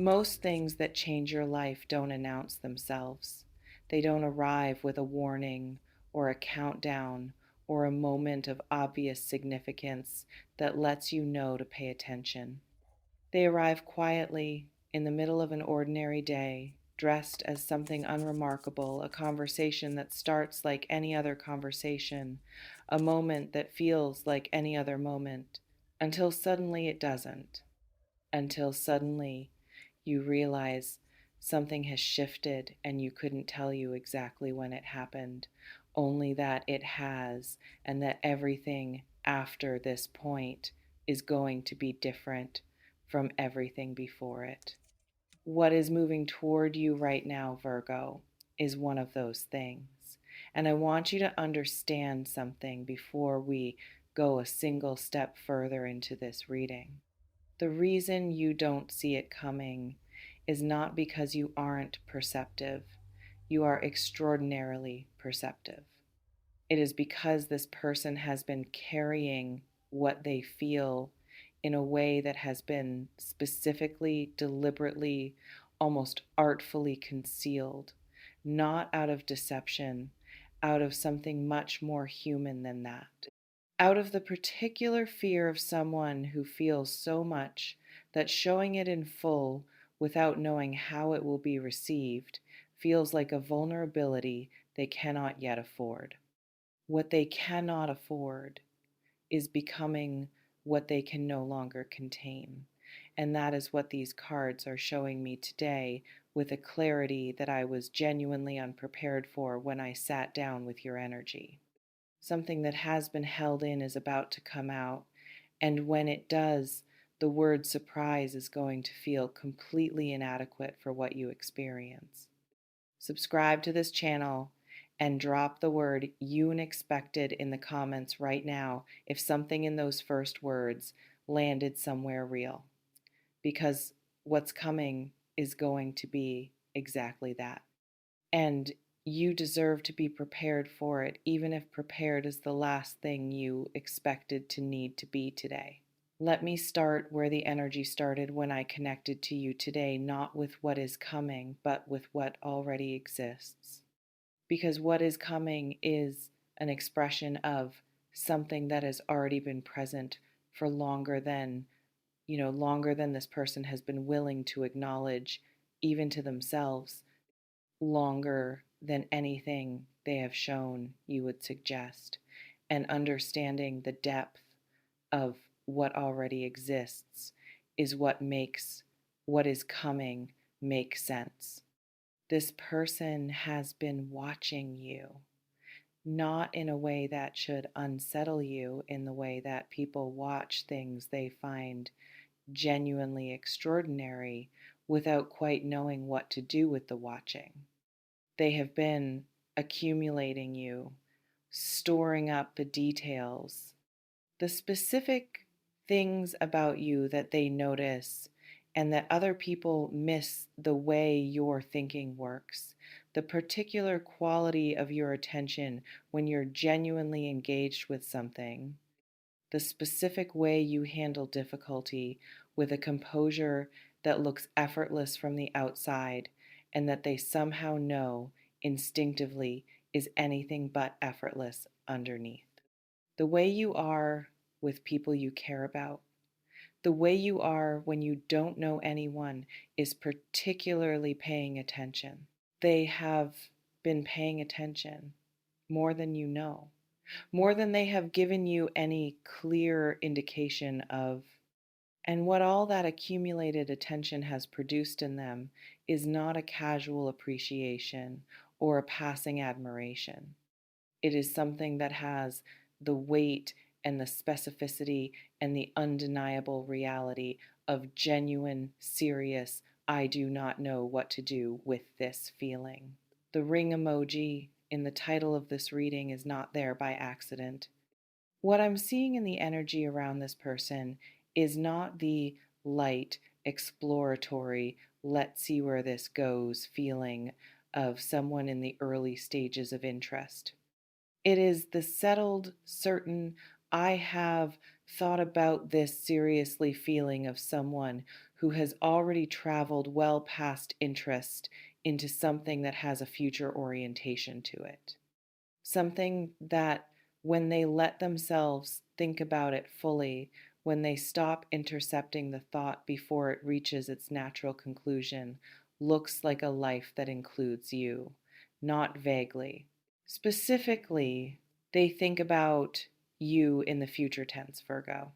Most things that change your life don't announce themselves. They don't arrive with a warning or a countdown or a moment of obvious significance that lets you know to pay attention. They arrive quietly in the middle of an ordinary day, dressed as something unremarkable, a conversation that starts like any other conversation, a moment that feels like any other moment, until suddenly it doesn't, until suddenly you realize something has shifted and you couldn't tell you exactly when it happened, only that it has, and that everything after this point is going to be different from everything before it. What is moving toward you right now, Virgo, is one of those things. And I want you to understand something before we go a single step further into this reading. The reason you don't see it coming is not because you aren't perceptive. You are extraordinarily perceptive. It is because this person has been carrying what they feel in a way that has been specifically, deliberately, almost artfully concealed, not out of deception, out of something much more human than that. Out of the particular fear of someone who feels so much that showing it in full without knowing how it will be received feels like a vulnerability they cannot yet afford. What they cannot afford is becoming what they can no longer contain. And that is what these cards are showing me today with a clarity that I was genuinely unprepared for when I sat down with your energy. Something that has been held in is about to come out, and when it does, the word surprise is going to feel completely inadequate for what you experience. Subscribe to this channel and drop the word unexpected in the comments right now if something in those first words landed somewhere real. Because what's coming is going to be exactly that. And you deserve to be prepared for it, even if prepared is the last thing you expected to need to be today. Let me start where the energy started when I connected to you today, not with what is coming, but with what already exists. Because what is coming is an expression of something that has already been present for longer than this person has been willing to acknowledge, even to themselves, longer than anything they have shown you would suggest, and understanding the depth of what already exists is what makes what is coming make sense. This person has been watching you, not in a way that should unsettle you, in the way that people watch things they find genuinely extraordinary without quite knowing what to do with the watching. They have been accumulating you, storing up the details, the specific things about you that they notice and that other people miss the way your thinking works, the particular quality of your attention when you're genuinely engaged with something, the specific way you handle difficulty with a composure that looks effortless from the outside and that they somehow know instinctively is anything but effortless underneath. The way you are with people you care about, the way you are when you don't know anyone is particularly paying attention. They have been paying attention more than you know, more than they have given you any clear indication of. And what all that accumulated attention has produced in them is not a casual appreciation or a passing admiration. It is something that has the weight and the specificity and the undeniable reality of genuine, serious, I do not know what to do with this feeling. The ring emoji in the title of this reading is not there by accident. What I'm seeing in the energy around this person is not the light, exploratory, let's see where this goes feeling of someone in the early stages of interest. It is the settled, certain, I have thought about this seriously feeling of someone who has already traveled well past interest into something that has a future orientation to it. Something that, when they let themselves think about it fully, when they stop intercepting the thought before it reaches its natural conclusion, looks like a life that includes you, not vaguely. Specifically, they think about you in the future tense, Virgo.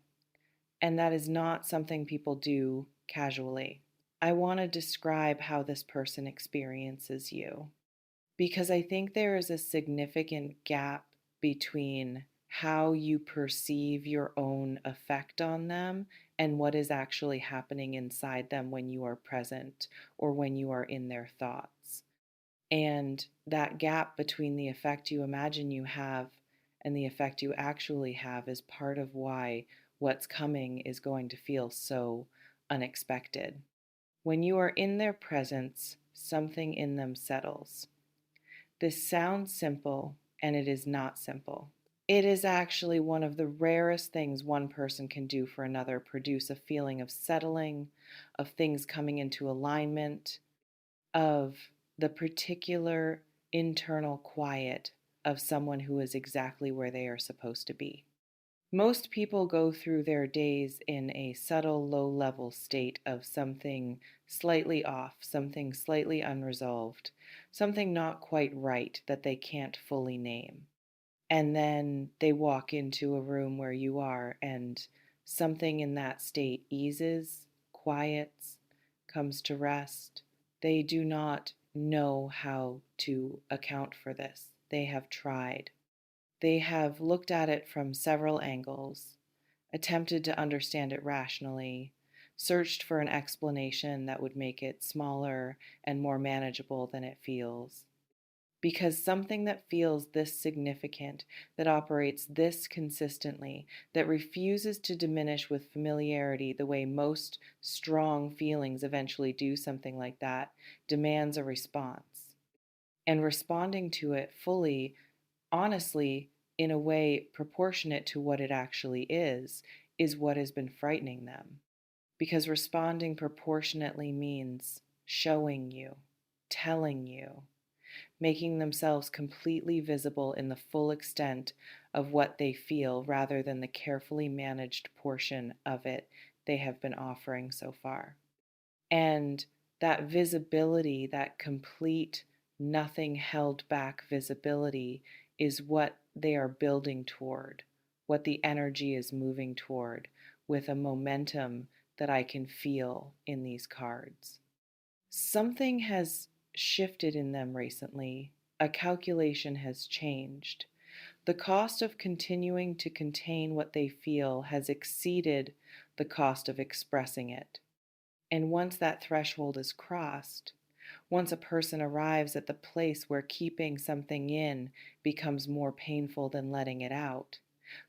And that is not something people do casually. I want to describe how this person experiences you because I think there is a significant gap between how you perceive your own effect on them and what is actually happening inside them when you are present or when you are in their thoughts. And that gap between the effect you imagine you have and the effect you actually have is part of why what's coming is going to feel so unexpected. When you are in their presence, something in them settles. This sounds simple, and it is not simple. It is actually one of the rarest things one person can do for another, produce a feeling of settling, of things coming into alignment, of the particular internal quiet of someone who is exactly where they are supposed to be. Most people go through their days in a subtle, low level state of something slightly off, something slightly unresolved, something not quite right that they can't fully name. And then they walk into a room where you are, and something in that state eases, quiets, comes to rest. They do not know how to account for this. They have tried. They have looked at it from several angles, attempted to understand it rationally, searched for an explanation that would make it smaller and more manageable than it feels. Because something that feels this significant, that operates this consistently, that refuses to diminish with familiarity the way most strong feelings eventually do something like that, demands a response. And responding to it fully, honestly, in a way proportionate to what it actually is what has been frightening them. Because responding proportionately means showing you, telling you, making themselves completely visible in the full extent of what they feel rather than the carefully managed portion of it they have been offering so far. And that visibility, that complete, nothing held back visibility, is what they are building toward, what the energy is moving toward, with a momentum that I can feel in these cards. Something has shifted in them recently. A calculation has changed. The cost of continuing to contain what they feel has exceeded the cost of expressing it. And once that threshold is crossed, once a person arrives at the place where keeping something in becomes more painful than letting it out,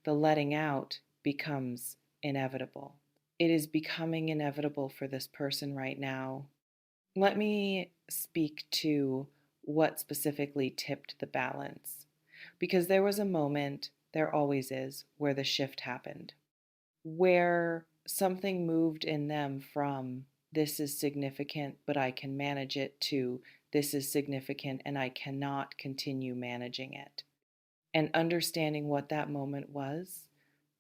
the letting out becomes inevitable. It is becoming inevitable for this person right now. Let me speak to what specifically tipped the balance, because there was a moment, there always is, where the shift happened, where something moved in them from this is significant, but I can manage it, to this is significant and I cannot continue managing it. And understanding what that moment was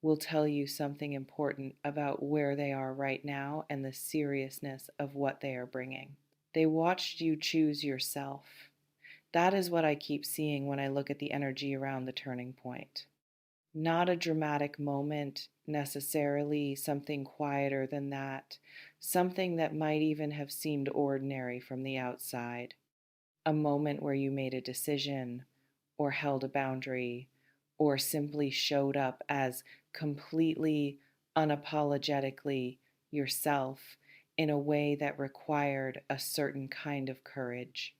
will tell you something important about where they are right now and the seriousness of what they are bringing. They watched you choose yourself. That is what I keep seeing when I look at the energy around the turning point. Not a dramatic moment necessarily, something quieter than that, something that might even have seemed ordinary from the outside. A moment where you made a decision, or held a boundary, or simply showed up as completely, unapologetically yourself in a way that required a certain kind of courage.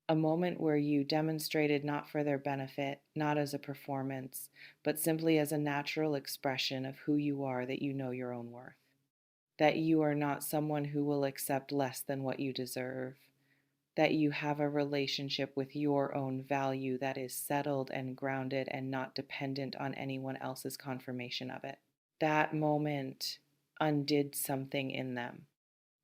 A moment where you demonstrated not for their benefit, not as a performance, but simply as a natural expression of who you are, that you know your own worth, that you are not someone who will accept less than what you deserve, that you have a relationship with your own value that is settled and grounded and not dependent on anyone else's confirmation of it. That moment undid something in them.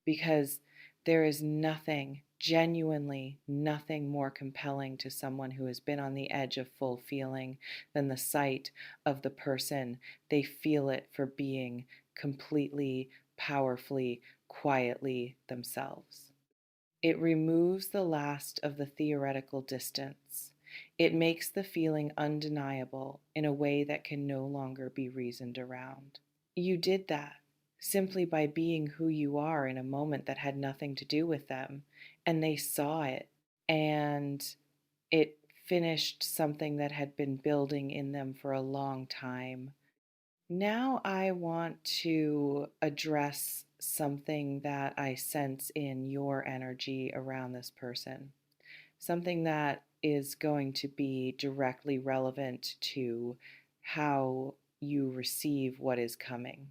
because there is nothing, genuinely nothing more compelling to someone who has been on the edge of full feeling than the sight of the person they feel it for being completely, powerfully, quietly themselves. It removes the last of the theoretical distance. It makes the feeling undeniable in a way that can no longer be reasoned around. You did that simply by being who you are in a moment that had nothing to do with them, and they saw it, and it finished something that had been building in them for a long time. Now I want to address something that I sense in your energy around this person, something that is going to be directly relevant to how you receive what is coming.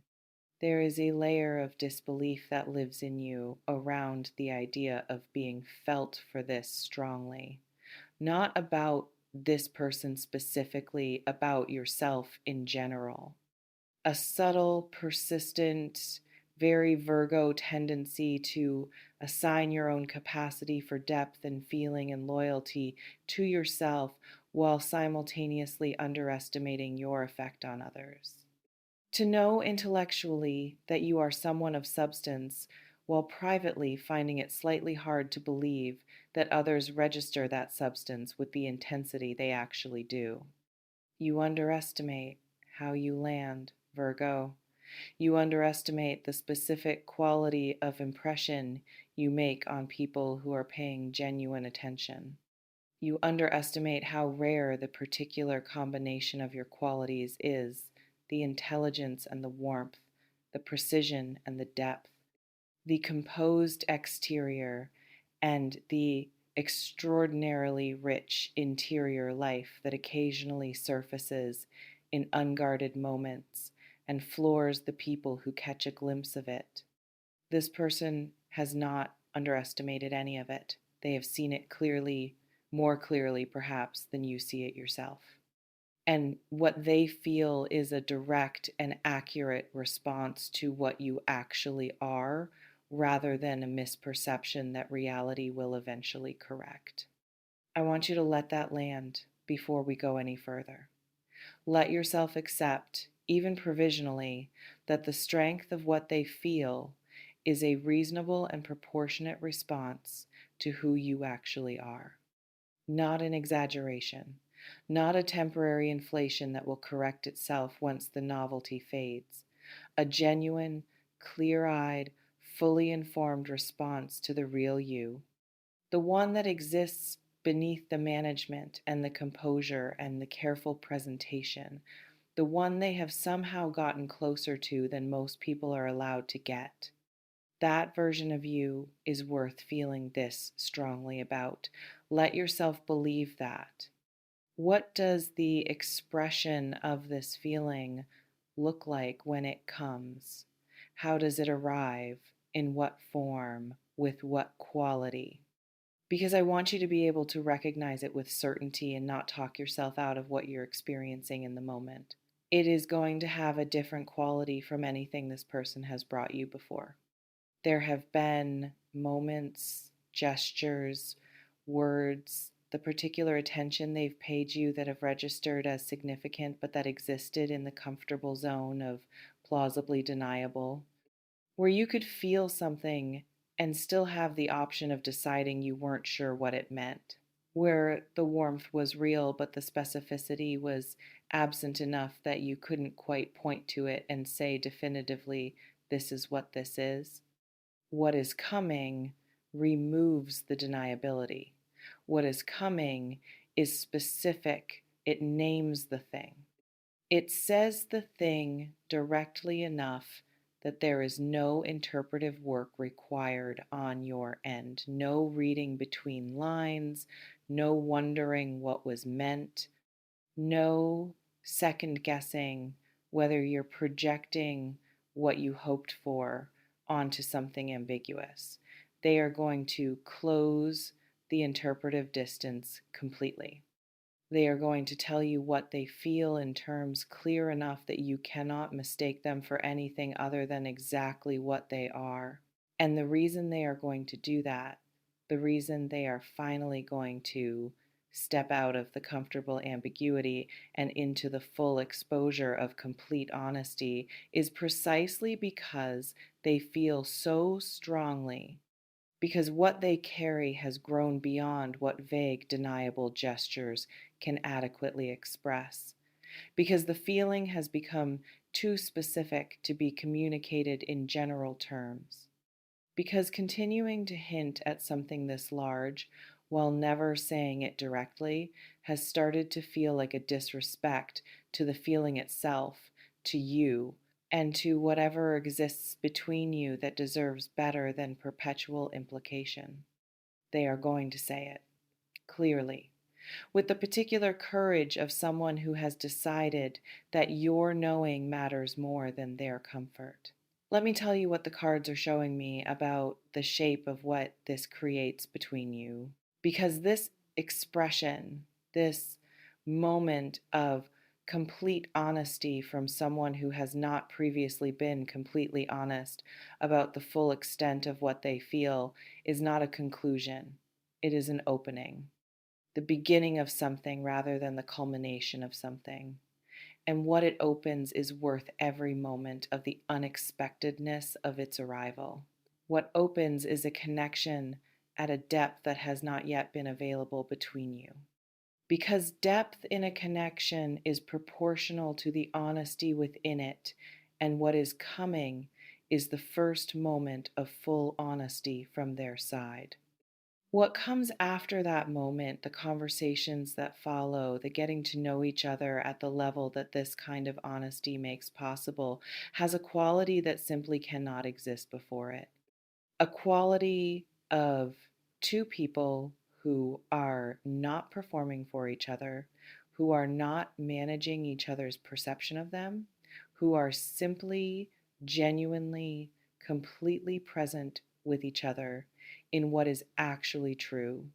There is a layer of disbelief that lives in you around the idea of being felt for this strongly, not about this person specifically, about yourself in general. A subtle, persistent, very Virgo tendency to assign your own capacity for depth and feeling and loyalty to yourself while simultaneously underestimating your effect on others. To know intellectually that you are someone of substance while privately finding it slightly hard to believe that others register that substance with the intensity they actually do. You underestimate how you land, Virgo. You underestimate the specific quality of impression you make on people who are paying genuine attention. You underestimate how rare the particular combination of your qualities is: the intelligence and the warmth, the precision and the depth, the composed exterior, and the extraordinarily rich interior life that occasionally surfaces in unguarded moments and floors the people who catch a glimpse of it. This person has not underestimated any of it. They have seen it clearly, more clearly perhaps than you see it yourself. And what they feel is a direct and accurate response to what you actually are, rather than a misperception that reality will eventually correct. I want you to let that land before we go any further. Let yourself accept, even provisionally, that the strength of what they feel is a reasonable and proportionate response to who you actually are. Not an exaggeration, not a temporary inflation that will correct itself once the novelty fades. A genuine, clear eyed, fully informed response to the real you, the one that exists beneath the management and the composure and the careful presentation, the one they have somehow gotten closer to than most people are allowed to get. That version of you is worth feeling this strongly about. Let yourself believe that. What does the expression of this feeling look like when it comes? How does it arrive? In what form? With what quality? Because I want you to be able to recognize it with certainty and not talk yourself out of what you're experiencing in the moment. It is going to have a different quality from anything this person has brought you before. There have been moments, gestures, words, the particular attention they've paid you that have registered as significant but that existed in the comfortable zone of plausibly deniable, where you could feel something and still have the option of deciding you weren't sure what it meant, where the warmth was real but the specificity was absent enough that you couldn't quite point to it and say definitively, this is what this is. What is coming removes the deniability. What is coming is specific. It names the thing. It says the thing directly enough that there is no interpretive work required on your end, no reading between lines, no wondering what was meant, no second guessing whether you're projecting what you hoped for onto something ambiguous. They are going to close the interpretive distance completely. They are going to tell you what they feel in terms clear enough that you cannot mistake them for anything other than exactly what they are. And the reason they are going to do that, the reason they are finally going to step out of the comfortable ambiguity and into the full exposure of complete honesty is precisely because they feel so strongly, because what they carry has grown beyond what vague, deniable gestures can adequately express, because the feeling has become too specific to be communicated in general terms. Because continuing to hint at something this large while never saying it directly has started to feel like a disrespect to the feeling itself, to you, and to whatever exists between you that deserves better than perpetual implication. They are going to say it clearly, with the particular courage of someone who has decided that your knowing matters more than their comfort. Let me tell you what the cards are showing me about the shape of what this creates between you. Because this expression, this moment of complete honesty from someone who has not previously been completely honest about the full extent of what they feel, is not a conclusion. It is an opening, the beginning of something rather than the culmination of something. And what it opens is worth every moment of the unexpectedness of its arrival. What opens is a connection at a depth that has not yet been available between you. Because depth in a connection is proportional to the honesty within it, and what is coming is the first moment of full honesty from their side. What comes after that moment, the conversations that follow, the getting to know each other at the level that this kind of honesty makes possible, has a quality that simply cannot exist before it. A quality of two people who are not performing for each other, who are not managing each other's perception of them, who are simply, genuinely, completely present with each other in what is actually true.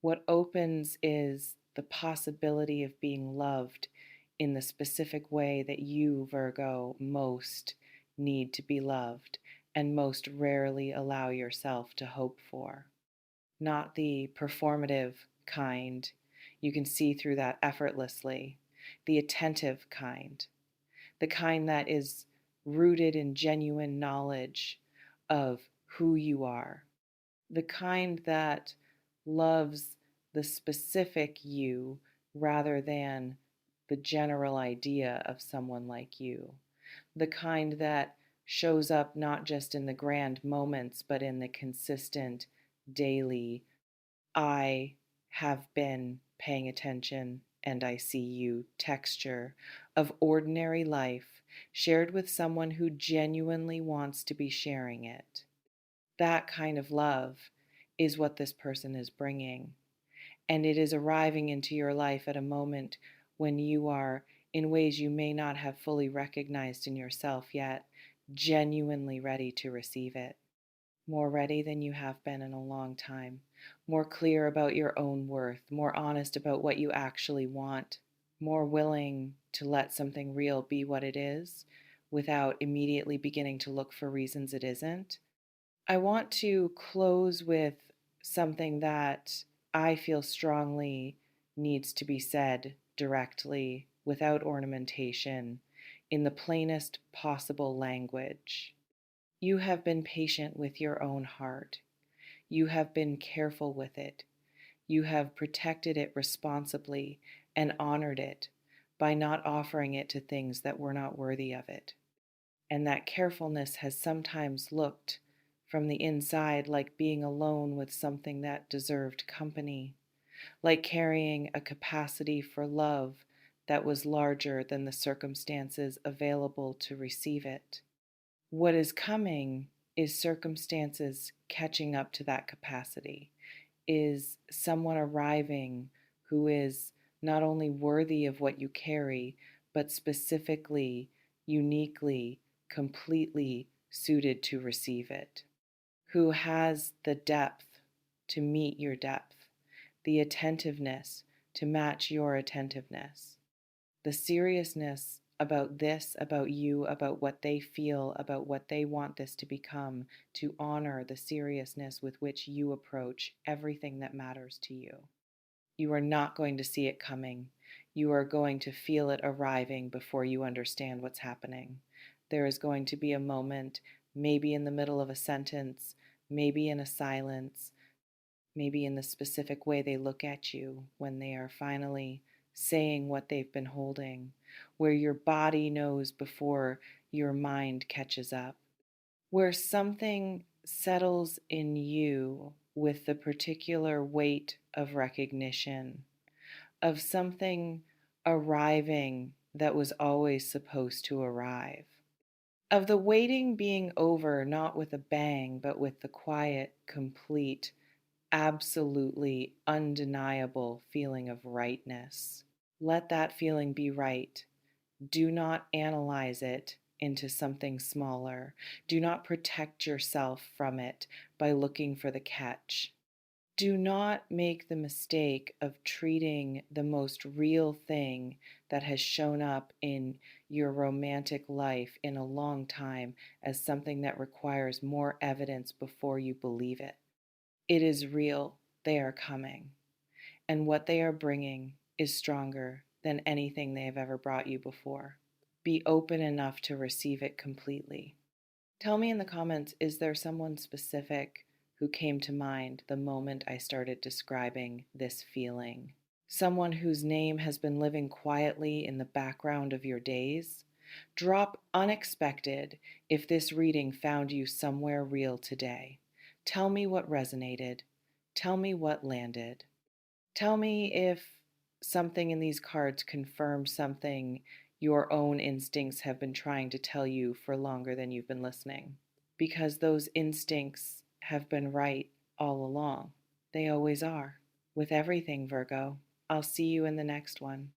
What opens is the possibility of being loved in the specific way that you, Virgo, most need to be loved and most rarely allow yourself to hope for. Not the performative kind, you can see through that effortlessly, the attentive kind, the kind that is rooted in genuine knowledge of who you are, the kind that loves the specific you rather than the general idea of someone like you, the kind that shows up not just in the grand moments, but in the consistent, daily, I have been paying attention and I see you texture of ordinary life shared with someone who genuinely wants to be sharing it. That kind of love is what this person is bringing. And it is arriving into your life at a moment when you are, in ways you may not have fully recognized in yourself yet, genuinely ready to receive it. More ready than you have been in a long time. More clear about your own worth. More honest about what you actually want. More willing to let something real be what it is without immediately beginning to look for reasons it isn't. I want to close with something that I feel strongly needs to be said directly, without ornamentation, in the plainest possible language. You have been patient with your own heart. You have been careful with it. You have protected it responsibly and honored it by not offering it to things that were not worthy of it. And that carefulness has sometimes looked from the inside like being alone with something that deserved company, like carrying a capacity for love that was larger than the circumstances available to receive it. What is coming is circumstances catching up to that capacity, is someone arriving who is not only worthy of what you carry, but specifically, uniquely, completely suited to receive it, who has the depth to meet your depth, the attentiveness to match your attentiveness, the seriousness about this, about you, about what they feel, about what they want this to become, to honor the seriousness with which you approach everything that matters to you. You are not going to see it coming. You are going to feel it arriving before you understand what's happening. There is going to be a moment, maybe in the middle of a sentence, maybe in a silence, maybe in the specific way they look at you when they are finally saying what they've been holding, where your body knows before your mind catches up, where something settles in you with the particular weight of recognition, of something arriving that was always supposed to arrive, of the waiting being over, not with a bang, but with the quiet, complete, absolutely undeniable feeling of rightness. Let that feeling be right. Do not analyze it into something smaller. Do not protect yourself from it by looking for the catch. Do not make the mistake of treating the most real thing that has shown up in your romantic life in a long time as something that requires more evidence before you believe it. It is real. They are coming. And what they are bringing is stronger than anything they have ever brought you before. Be open enough to receive it completely. Tell me in the comments, is there someone specific who came to mind the moment I started describing this feeling? Someone whose name has been living quietly in the background of your days? Drop unexpected if this reading found you somewhere real today. Tell me what resonated. Tell me what landed. Tell me if something in these cards confirms something your own instincts have been trying to tell you for longer than you've been listening. Because those instincts have been right all along. They always are. With everything, Virgo. I'll see you in the next one.